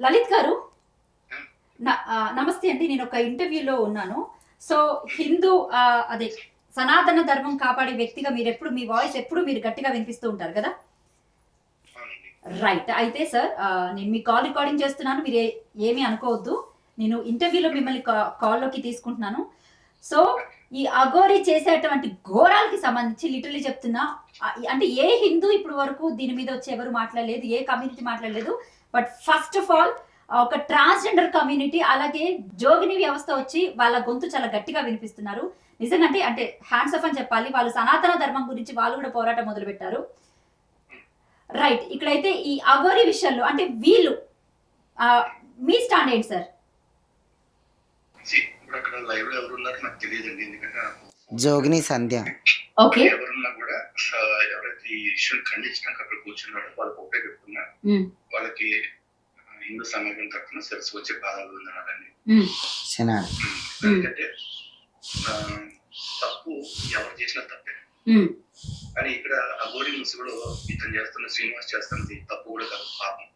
లలిత్ గారు, నమస్తే అండి. నేను ఒక ఇంటర్వ్యూలో ఉన్నాను. సో హిందూ అదే సనాతన ధర్మం కాపాడే వ్యక్తిగా మీరు ఎప్పుడు మీ వాయిస్ ఎప్పుడు మీరు గట్టిగా వినిపిస్తూ ఉంటారు కదా. రైట్. అయితే సార్, నేను మీ కాల్ రికార్డింగ్ చేస్తున్నాను. మీరు ఏమీ అనుకోవద్దు. నేను ఇంటర్వ్యూలో మిమ్మల్ని కాల్లోకి తీసుకుంటున్నాను. సో ఈ అఘోరి చేసేటువంటి ఘోరాలకి సంబంధించి లిటరలీ చెప్తున్నా, అంటే ఏ హిందూ ఇప్పుడు వరకు దీని మీద వచ్చి ఎవరు మాట్లాడలేదు, ఏ కమ్యూనిటీ మాట్లాడలేదు. బట్ ఫస్ట్ ఆఫ్ ఆల్ ఒక ట్రాన్స్జెండర్ కమ్యూనిటీ అలాగే జోగిని వ్యవస్థ వచ్చి వాళ్ళ గొంతు చాలా గట్టిగా వినిపిస్తున్నారు. నిజంగా అంటే హ్యాండ్స్ ఆఫ్ అని చెప్పాలి. వాళ్ళు సనాతన ధర్మం గురించి వాళ్ళు కూడా పోరాటం మొదలు పెట్టారు. రైట్. ఇక్కడైతే ఈ అఘోరి విషయంలో అంటే వీళ్ళు మీ స్టాండ్ ఏంటి సార్? జోగిని సంధ్య ఓకే. ఎవరున్నా కూడా ఎవరైతే ఈ ఇష్యూని ఖండించడానికి అక్కడ కూర్చున్నాడో వాళ్ళకి ఒకటే చెప్తున్నా, వాళ్ళకి హిందూ సమాజం తరఫున శిరస్సు వచ్చే బాధలు ఉందన్నాడని. ఎందుకంటే తప్పు ఎవరు చేసినా తప్పే, కానీ ఇక్కడ అఘోరి ముసుగులో ఇతను చేస్తున్న శ్రీనివాస్ చేస్తున్నది తప్పు కూడా కాదు, పాపం.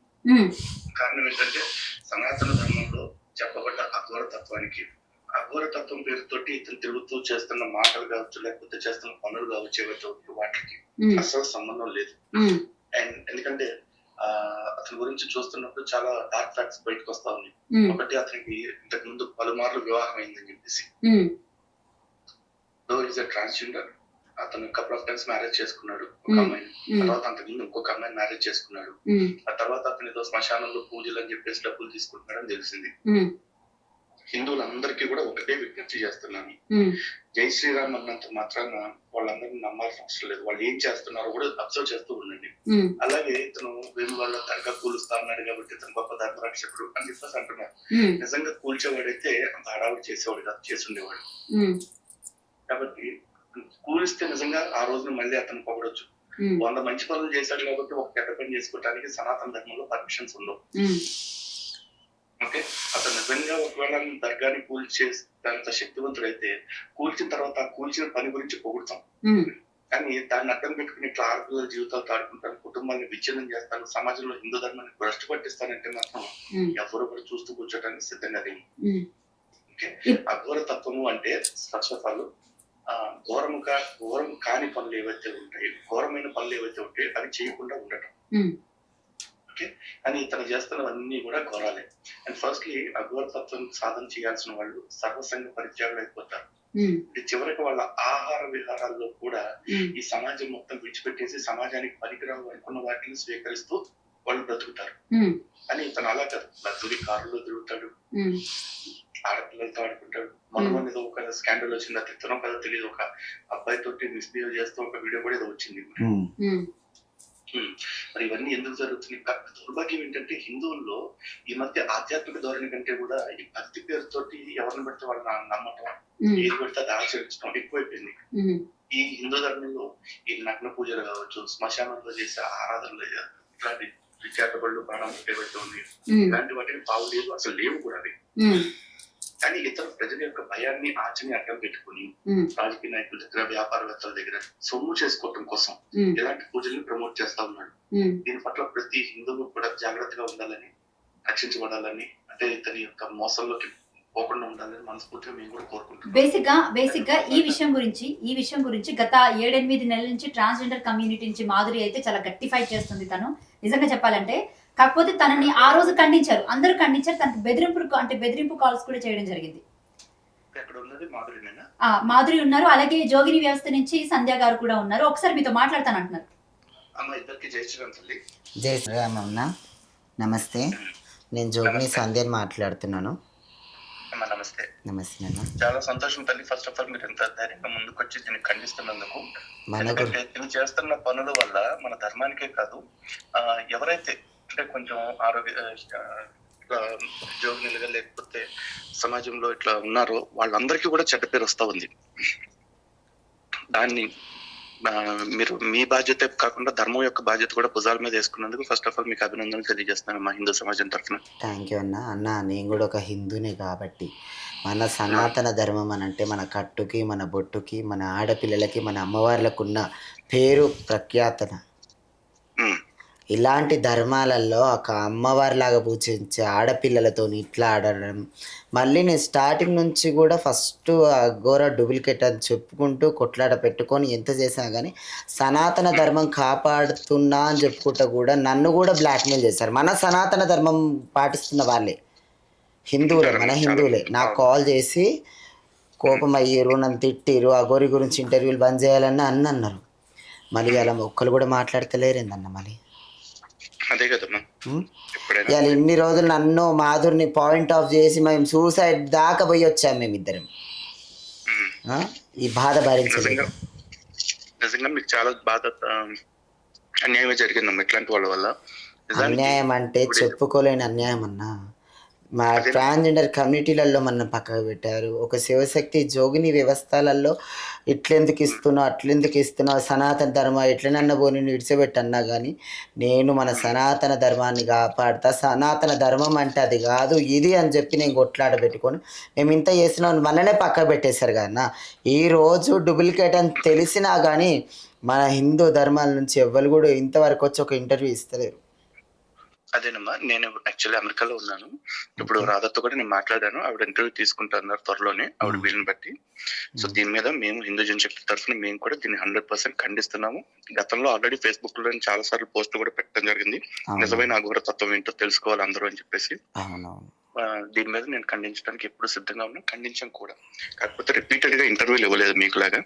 కారణం ఏంటంటే సనాతన ధర్మంలో చెప్పబడ్డ అఘోర తత్వానికి అఘోర తత్వం పేరుతోటి ఇతను తిరుగుతూ చేస్తున్న మాటలు కావచ్చు, లేకపోతే చేస్తున్న పనులు కావచ్చు, ఏవైతే వాటికి అసలు సంబంధం లేదు. అండ్ ఎందుకంటే అతని గురించి చూస్తున్నప్పుడు చాలా డార్క్ ఫ్యాక్ట్స్ బయటకు వస్తా ఉన్నాయి. ఒకటి, అతనికి ఇంతకు ముందు పలుమార్లు వివాహం అయిందని చెప్పేసి, ట్రాన్స్జెండర్. అతను కపుల్ ఆఫ్ టైమ్స్ మ్యారేజ్ చేసుకున్నాడు ఒక అమ్మాయిని, తర్వాత అంతకుముందు ఇంకొక అమ్మాయిని మ్యారేజ్ చేసుకున్నాడు. ఆ తర్వాత అతను ఏదో శ్మశానంలో పూజలు అని చెప్పేసి డబ్బులు తీసుకుంటున్నాడని తెలిసింది. హిందువులందరికీ కూడా ఒకటే విజ్ఞప్తి చేస్తున్నాను, జై శ్రీరామ్ అన్నంత మాత్రాన వాళ్ళందరినీ నమ్మాల్సిన అవసరం లేదు. వాళ్ళు ఏం చేస్తున్నారో కూడా అబ్జర్వ్ చేస్తూ ఉండండి. అలాగే ఇతను వేరు వాళ్ళ దర్గా కూలుస్తా అన్నాడు కాబట్టి ఇతను గొప్ప ధర్మరక్షకుడు అని చెప్పేసి అంటున్నారు. నిజంగా కూల్చేవాడైతే అంత హడావుడి చేసేవాడు కాదు, చేసుండేవాడు. కాబట్టి కూలిస్తే నిజంగా ఆ రోజున మళ్ళీ అతను పొగడొచ్చు. 100 మంచి పనులు చేశాడు కాబట్టి ఒక చెడ్డ పని చేసుకోవడానికి సనాతన ధర్మంలో పర్మిషన్స్ ఉండవు. ఓకే, అతను నిజంగా ఒకవేళ దర్గాని కూల్చేంత శక్తివంతుడైతే కూల్చిన తర్వాత ఆ కూల్చిన పని గురించి పొగుడతాం. కానీ దాన్ని అడ్డం పెట్టుకుని ఇట్లా ఆడపిల్లల జీవితాలు తాడుకుంటాను, కుటుంబాన్ని విచ్ఛిన్నం చేస్తాను, సమాజంలో హిందూ ధర్మాన్ని భ్రష్టు పట్టిస్తానంటే మాత్రం ఎవరు కూడా చూస్తూ కూర్చోడానికి సిద్ధంగా లేము. ఓకే, అఘోర తత్వము అంటే ఫస్ట్ ఆఫ్ ఆల్ ఘోరం కాని పనులు ఏవైతే ఉంటాయి, ఘోరమైన పనులు ఏవైతే ఉంటాయి అవి చేయకుండా ఉండటం. ఓకే, కానీ ఇతను చేస్తున్నవన్నీ కూడా ఘోరాలే. అండ్ ఫస్ట్లీ అఘోర తత్వం సాధన చేయాల్సిన వాళ్ళు సర్వసంగ పరిత్యాగులు అయిపోతారు. చివరికి వాళ్ళ ఆహార విహారాల్లో కూడా ఈ సమాజం మొత్తం విడిచిపెట్టేసి సమాజానికి పనికిరావు అనుకున్న వాటిని స్వీకరిస్తూ వాళ్ళు బ్రతుకుతారు. అని ఇతను అలా కాదు, లగ్జరీ కారులో తిరుగుతాడు, ఆడపిల్లలతో ఆడుకుంటాడు. మన ఏదో ఒక స్కాండల్ వచ్చింది, అది ఇతనో కదా తెలియదు, ఒక అబ్బాయి తోటి మిస్బిహేవ్ చేస్తూ ఒక వీడియో కూడా ఏదో వచ్చింది. మరి ఇవన్నీ ఎందుకు జరుగుతుంది? దౌర్భాగ్యం ఏంటంటే హిందువుల్లో ఈ మధ్య ఆధ్యాత్మిక ధోరణి కంటే కూడా ఈ భక్తి పేరుతోటి ఎవరిని పెడితే వాళ్ళు నమ్మటం, ఏది పెడితే అది ఆచరించడం ఎక్కువైపోయింది. ఈ హిందూ ధర్మంలో ఈ నగ్న పూజలు కావచ్చు, శ్మశానంలో చేసే ఆరాధనలు, ఇట్లాంటి చేతబళ్ళు ప్రాణాలు ఏవైతే ఉన్నాయి ఇలాంటి వాటిని పావు లేదు, అసలు లేవు కూడా అవి. కానీ ఇతర ప్రజల యొక్క భయాన్ని ఆచని అడ్డం పెట్టుకుని రాజకీయ నాయకుల దగ్గర, వ్యాపారవేత్తల దగ్గర సొమ్ము చేసుకోవటం కోసం ఇలాంటి పూజల్ని ప్రమోట్ చేస్తా ఉన్నాడు. దీని పట్ల ప్రతి హిందువు కూడా జాగ్రత్తగా ఉండాలని, రక్షించబడాలని, అంటే ఇతని యొక్క మోసంలోకి పోకుండా ఉండాలని మనస్ఫూర్తిగా మేము కూడా కోరుకుంటున్నాం. బేసిక్ గా ఈ విషయం గురించి గత 7-8 నెలల నుంచి ట్రాన్స్జెండర్ కమ్యూనిటీ నుంచి మాధురి అయితే చాలా గట్టి ఫైట్ చేస్తుంది. తను నిజంగా చెప్పాలంటే, కాకపోతే తనని ఆ రోజు ఖండించారు, అందరూ ఖండించారు. తనకు బెదిరింపు కాల్స్ కూడా చేయడం జరిగింది. మాధురి ఉన్నారు, అలాగే జోగిని వ్యవస్థ నుంచి సంధ్య గారు కూడా ఉన్నారు. ఒకసారి మీతో మాట్లాడతానంటున్నారు. జై శ్రీరామ్ అన్న, నమస్తే. నేను జోగిని సంధ్యని మాట్లాడుతున్నాను. నమస్తే అన్న. చాలా సంతోషం తల్లి. ఫస్ట్ ఆఫ్ ఆల్ మీరు ఎంత ధైర్యంగా ముందుకు వచ్చి దీన్ని ఖండిస్తున్నందుకు. ఎందుకంటే ఇది చేస్తున్న పనుల వల్ల మన ధర్మానికే కాదు, ఎవరైతే అంటే కొంచెం ఇట్లా ఉద్యోగులుగా లేకపోతే సమాజంలో ఇట్లా ఉన్నారో వాళ్ళందరికీ కూడా చెడ్డ పేరు వస్తా ఉంది. దాన్ని మీరు మీ బాధ్యత కాకుండా ధర్మం యొక్క బాధ్యత కూడా భుజాల మీద వేసుకున్నందుకు ఫస్ట్ ఆఫ్ ఆల్ మీకు అభినందనలు తెలియజేస్తున్నాను మా హిందూ సమాజం తరఫున. థ్యాంక్ యూ అన్న. నేను కూడా ఒక హిందూనే కాబట్టి మన సనాతన ధర్మం అని అంటే మన కట్టుకి, మన బొట్టుకి, మన ఆడపిల్లలకి, మన అమ్మవార్లకు ఉన్న పేరు ప్రఖ్యాతన ఇలాంటి ధర్మాలలో ఒక అమ్మవారిలాగా పూజించే ఆడపిల్లలతో ఇట్లా ఆడడం, మళ్ళీ నేను స్టార్టింగ్ నుంచి కూడా ఫస్ట్ అఘోర డూప్లికేట్ అని చెప్పుకుంటూ కొట్లాట పెట్టుకొని ఎంత చేసినా కానీ సనాతన ధర్మం కాపాడుతున్నా అని చెప్పుకుంటూ కూడా నన్ను కూడా బ్లాక్మెయిల్ చేశారు. మన సనాతన ధర్మం పాటిస్తున్న వాళ్ళే, హిందువులే, మన హిందువులే నాకు కాల్ చేసి కోపం అయ్యారు, నన్ను తిట్టిరు, అఘోరి గురించి ఇంటర్వ్యూలు బంద్ చేయాలని అన్నారు. మళ్ళీ అలా ఒక్కరు కూడా మాట్లాడతలేరేందన్న మళ్ళీ. అదే కదమ్మా ఎప్పుడైనా ఇవాళ ఇన్ని రోజులు నన్ను మాధురిని పాయింట్ ఆఫ్ చేసి మేము సూసైడ్ దాకా పోయి వచ్చాము మేమిద్దరం. ఈ బాధ భరించలేదు. నిజంగా మీకు చాలా బాధ అన్యాయమే జరిగిందమ్మా ఇట్లాంటి వాళ్ళ వల్ల. అన్యాయం అంటే చెప్పుకోలేని అన్యాయం అన్నా. మా ట్రాన్స్జెండర్ కమ్యూనిటీలలో మన పక్కకు పెట్టారు. ఒక శివశక్తి జోగిని వ్యవస్థలలో ఇట్లెందుకు ఇస్తున్నావు, అట్లెందుకు ఇస్తున్నావు, సనాతన ధర్మం ఎట్లనన్నా పోని విడిచిపెట్టన్నా కానీ నేను మన సనాతన ధర్మాన్ని కాపాడుతా, సనాతన ధర్మం అంటే అది కాదు ఇది అని చెప్పి నేను కొట్లాడ పెట్టుకొని మేము ఇంత చేసినాం మననే పక్క పెట్టేశారు కదన్నా. ఈరోజు డూప్లికేట్ అని తెలిసినా కానీ మన హిందూ ధర్మాల నుంచి ఎవ్వరు కూడా ఇంతవరకు వచ్చి ఒక ఇంటర్వ్యూ ఇస్తలేరు. అదేనమ్మా, నేను యాక్చువల్లీ అమెరికాలో ఉన్నాను ఇప్పుడు. రాధాతో కూడా నేను మాట్లాడాను, ఆవిడ ఇంటర్వ్యూ తీసుకుంటున్నారు త్వరలోనే ఆవిడ వీళ్ళని బట్టి. సో దీని మీద మేము హిందూ జనశక్తి తరఫున మేము కూడా దీన్ని 100% ఖండిస్తున్నాము. గతంలో ఆల్రెడీ ఫేస్బుక్ లో చాలా సార్లు పోస్టులు కూడా పెట్టడం జరిగింది, నిజమైన అఘోర తత్వం ఏంటో తెలుసుకోవాలి అందరూ అని చెప్పేసి. దీని మీద నేను ఖండించడానికి ఎప్పుడు సిద్ధంగా ఉన్నా, ఖండించాం కూడా. కాకపోతే రిపీటెడ్ గా ఇంటర్వ్యూలు ఇవ్వలేదు మీకులాగా.